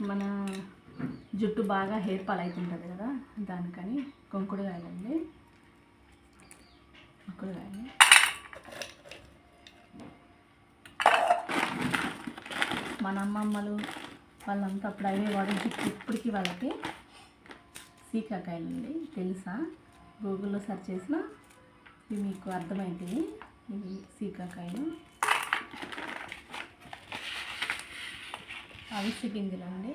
మన జుట్టు బాగా హెయిర్ ఫాల్ అవుతుంటుంది కదా, దానికని కొంకుడుగాయలండి. కొంకుడుగాయలు మన అమ్మమ్మలు వాళ్ళంతా అప్పుడు అవే వాడే జుట్టు, ఇప్పటికీ వాళ్ళకి సీకాకాయలండి. తెలుసా? గూగుల్లో సెర్చ్ చేసినా ఇవి మీకు అర్థమవుతాయి. ఇవి సీకాకాయలు, అవిసె గింజలండి.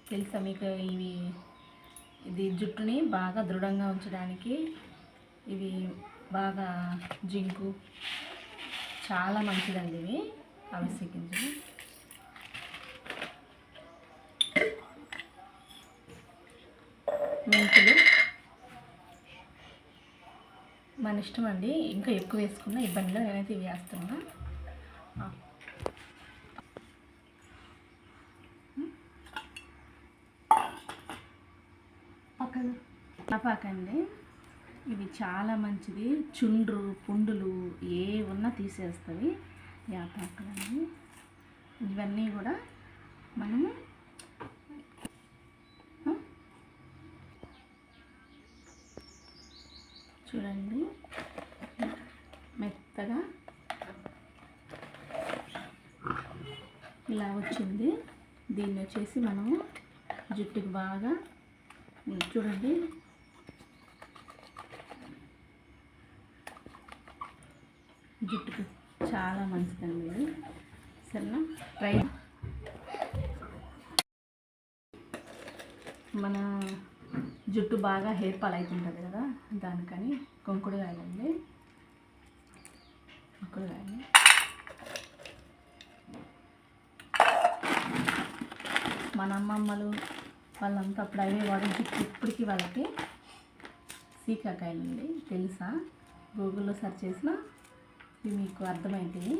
తెలుసా మీకు? ఇది జుట్టుని బాగా దృఢంగా ఉంచడానికి ఇవి బాగా జింకు చాలా మంచిదండి. ఇవి అవిసె గింజలు. మెంతులు మన ఇష్టం అండి, ఇంకా ఎక్కువ వేసుకున్న ఇబ్బందిలో నేనైతే ఇవి వేస్తున్నా. యాపాకండి, ఇవి చాలా మంచిది. చుండ్రు పుండులు ఏ ఉన్నా తీసేస్తుంది యాపాకులండి. ఇవన్నీ కూడా మనము చూడండి మెత్తగా ఇలా వచ్చింది. దీన్ని వచ్చేసి మనము జుట్టుకి బాగా చూడండి, జుట్టుకు చాలా మంచిదండి ఇది. సరేనా? ట్రై. మన జుట్టు బాగా హెయిర్ ఫాల్ అవుతుంటుంది కదా, దానికని కొంకుడుగాయలండి. కొంకుడుగాయలు మన అమ్మమ్మలు వాళ్ళంతా అప్పుడు అవే వాడే జుట్టు, ఇప్పటికీ వాళ్ళకి సీకాకాయలండి. తెలుసా? గూగుల్లో సెర్చ్ చేసినా ఇవి మీకు అర్థమవుతాయి.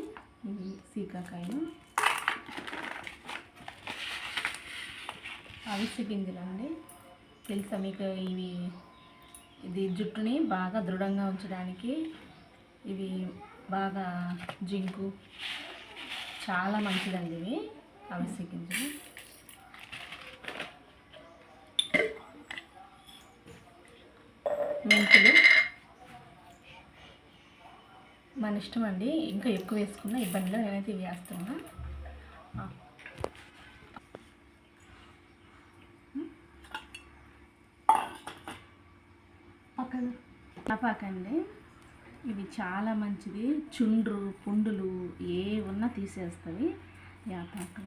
ఇవి సీకాకాయలు, అవిసె గింజలండి. తెలుసా మీకు? ఇది జుట్టుని బాగా దృఢంగా ఉంచడానికి ఇవి బాగా జింకు చాలా మంచిదండి. ఇవి అవిసె గింజలు. మెంతులు మన ఇష్టం అండి, ఇంకా ఎక్కువ వేసుకున్న ఇబ్బందిలో నేనైతే ఇవి వేస్తున్నా. యాపాకండి, ఇవి చాలా మంచిది. చుండ్రు పుండులు ఏ ఉన్నా తీసేస్తుంది యాపాకు.